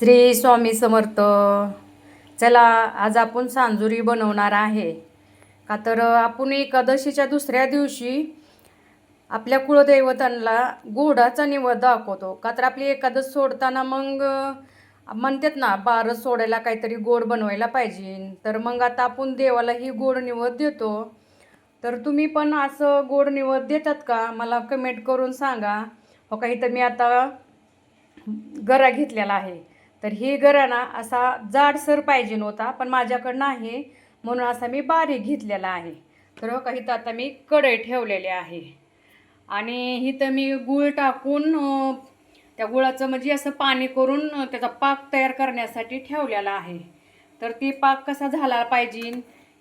श्री स्वामी समर्थ. चला, आज आपण सांजुरी बनवणार आहे. का तर आपण एकादशीच्या दुसऱ्या दिवशी आपल्या कुळदैवतांना गोडाचा निवद दाखवतो. का तर आपली एकादश सोडताना मग म्हणतात ना, बारस सोडायला काहीतरी गोड बनवायला पाहिजे. तर मग आता आपण देवाला ही गोड निवद देतो. तर तुम्ही पण असं गोड निवद देतात का? मला कमेंट करून सांगा. हो, काही तर मी आता गरा घेतलेला आहे. तर ही गरा ना असा जाडसर पाहिजे नव्हता, पण माझ्याकडं आहे म्हणून असा मी बारीक घेतलेला आहे. तर हो काही तर आता मी कढई ठेवलेली आहे आणि इथं मी गूळ टाकून त्या गुळाचं म्हणजे असं पाणी करून त्याचा पाक तयार करण्यासाठी ठेवलेला आहे. तर ती पाक कसा झाला पाहिजे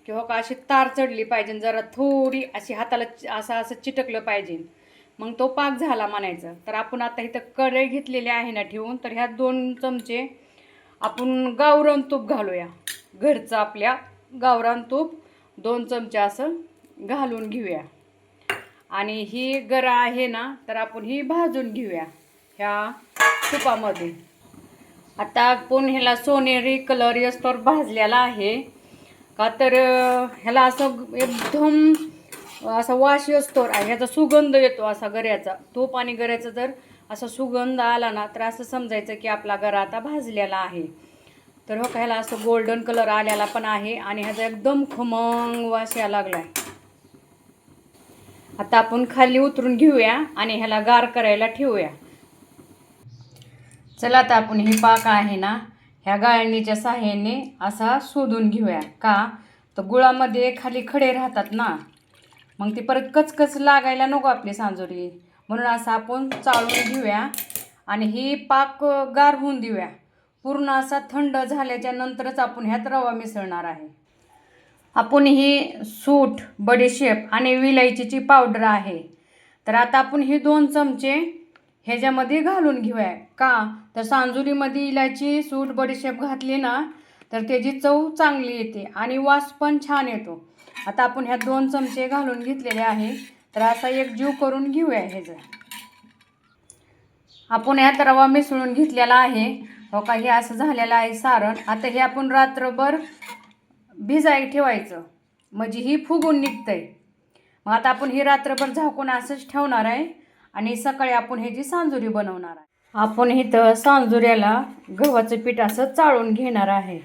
किंवा का अशी तार चढली पाहिजे, जरा थोडी अशी हाताला असं असं चिटकलं पाहिजे, मग तो पाक झाला म्हणायचं. तर आपण आता इथं कढई घेतलेली आहे ना ठेवून, तर ह्यात 2 चमचे आपण गावरान तूप घालूया. घरचं आपल्या गावरान तूप 2 चमचे असं घालून घेऊया. आणि ही गरा आहे ना, तर आपण ही भाजून घेऊया ह्या तुपामध्ये. आता आपण ह्याला सोनेरी कलर येस्तोवर भाजलेला आहे. का तर ह्याला असं एकदम असा वास असतो, ह्याचा सुगंध येतो असा गऱ्याचा. तूप आणि गऱ्याचा जर असा सुगंध आला ना, तर असं समजायचं की आपला गरा आता भाजलेला आहे. तर हो, ह्याला असं गोल्डन कलर आलेला पण आहे आणि ह्याचा एकदम खमंग वास यायला लागलाय. आता आपण खाली उतरून घेऊया आणि ह्याला गार करायला ठेवूया. चला, आता आपण हे पाक आहे ना ह्या गाळणीच्या साहाय्याने असा शोधून घेऊया. का तर गुळामध्ये खाली खडे राहतात ना, मग ती परत कचकच लागायला नको आपली सांजुरी, म्हणून असं आपण चाळून घेऊया आणि ही पाक गार होऊन देऊया. पूर्ण असा थंड झाल्याच्या नंतरच आपण ह्यात रवा मिसळणार आहे. आपण ही सूट, बडीशेप आणि विलायचीची पावडर आहे. तर आता आपण ही 2 चमचे ह्याच्यामध्ये घालून घेऊया. का तर सांजुरीमध्ये इलायची, सूट, बडीशेप घातली ना, तर त्याची चव चांगली येते आणि वास पण छान येतो. आता आपण ह्या 2 चमचे घालून घेतलेले आहे. तर असा एक जीव करून घेऊया. ह्याचं आपण ह्यात रवा मिसळून घेतलेला आहे. हो का, हे असं झालेलं आहे सारण. आता हे आपण रात्रभर भिजायला ठेवायचं, म्हणजे ही फुगून निघतंय. मग आता आपण ही रात्रभर झाकून असंच ठेवणार आहे आणि सकाळी आपण ह्याची सांजुरी बनवणार आहे. आपण इथं सांजुऱ्याला गव्हाचं पीठ असं चाळून घेणार आहे.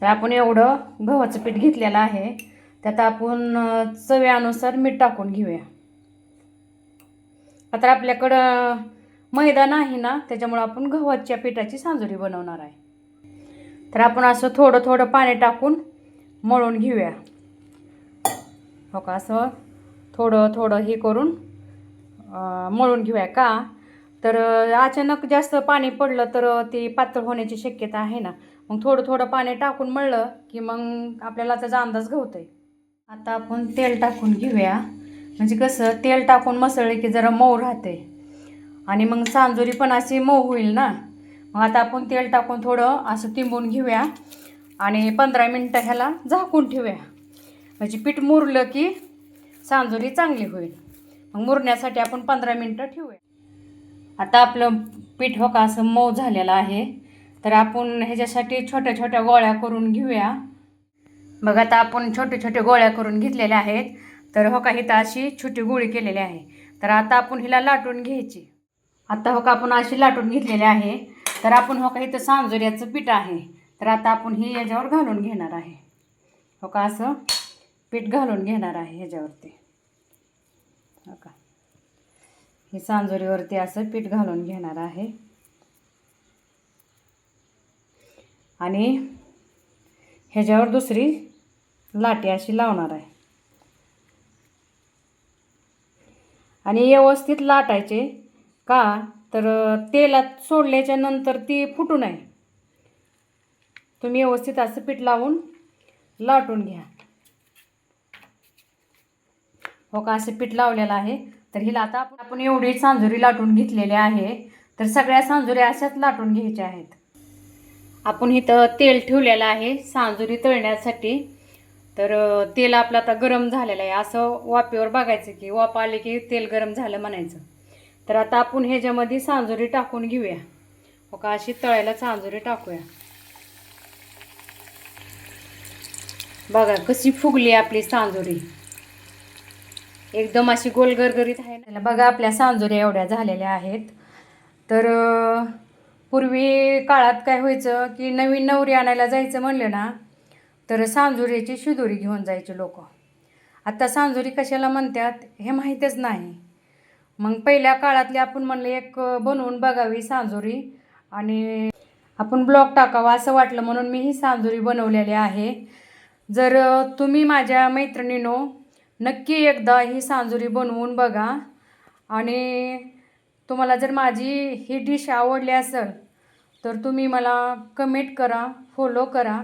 तर आपण एवढं गव्हाचं पीठ घेतलेलं आहे. त्यात आपण चवीनुसार मीठ टाकून घेऊया. आता आपल्याकडं मैदा नाही ना, त्याच्यामुळं आपण गव्हाच्या पिठाची सांजुरी बनवणार आहे. तर आपण असं थोडं थोडं पाणी टाकून मळून घेऊया. हो का, असं थोडं थोडं हे करून मळून घेऊया. का तर अचानक जास्त पाणी पडलं तर ती पातळ होण्याची शक्यता आहे ना, मग थोडं थोडं पाणी टाकून मळलं की मग आपल्याला त्याचा अंदाज घावतोय. आता आपण तेल टाकून घेऊया, म्हणजे कसं तेल टाकून मसळले की जरा मऊ राहते आणि मग सांजुरी पण अशी मऊ होईल ना. मग आता आपण तेल टाकून थोडं असं तिंबून घेऊया आणि 15 मिनटं ह्याला झाकून ठेवूया, म्हणजे पीठ मुरलं की सांजुरी चांगली होईल. मग मुरण्यासाठी आपण 15 मिनटं ठेवूया. आता आपलं पीठ हो का असं मऊ झालेलं आहे. तर आपण ह्याच्यासाठी छोट्या छोट्या गोळ्या करून घेऊया. बघा, आता आपण छोटे छोटे गोळ्या करून घेतलेल्या आहेत. तर हो का, इथं अशी छोटी गोळी केलेली आहे. तर आता आपण हिला लाटून घ्यायची. आता हो का, आपण अशी लाटून घेतलेली आहे. तर आपण हो का, इथं सांजुऱ्याचं पीठ आहे. तर आता आपण हे याच्यावर घालून घेणार आहे. हो का, असं पीठ घालून घेणार आहे ह्याच्यावरती. हो का, हे सांजुरीवरती असं पीठ घालून घेणार आहे आणि ह्याच्यावर दुसरी लाटी अशी लावणार आहे आणि व्यवस्थित लाटायचे. का तर तेलात सोडल्याच्या नंतर ती फुटू नये. तुम्ही व्यवस्थित असं पीठ लावून लाटून घ्या. हो का, असं पीठ लावलेलं आहे. तर हिला आता आपण एवढी सांजुरी लाटून घेतलेली आहे. तर सगळ्या सांजुऱ्या अशाच लाटून घ्यायच्या आहेत. आपण इथं तेल ठेवलेलं आहे सांजुरी तळण्यासाठी. तर तेल आपलं आता गरम झालेलं आहे. असं वाफेवर बघायचं की वाफ आली की तेल गरम झालं म्हणायचं. तर आता आपण ह्याच्यामध्ये सांजुरी टाकून घेऊया. हो का, अशी तळायला सांजुरी टाकूया. बघा कशी फुगली आपली सांजुरी, एकदम अशी गोल गरगरीत आहे ना. बघा आपल्या सांजुऱ्या एवढ्या झालेल्या आहेत. तर पूर्वी काळात काय व्हायचं की नवीन नवरी आणायला जायचं म्हणलं ना तर सांजुरीची शिदोरी घेऊन जायचे लोक. आता सांजुरी कशाला म्हणतात हे माहीतच नाही. मग पहिल्या काळातली आपण म्हणलं एक बनवून बघावी सांजुरी आणि आपण ब्लॉग टाकावा असं वाटलं म्हणून मी ही सांजुरी बनवलेली आहे. जर तुम्ही माझ्या मैत्रिणीनो नक्की एकदा ही सांजुरी बनवून बघा आणि तुम्हाला जर माझी ही डिश आवडली असेल तर तुम्ही मला कमेंट करा, फॉलो करा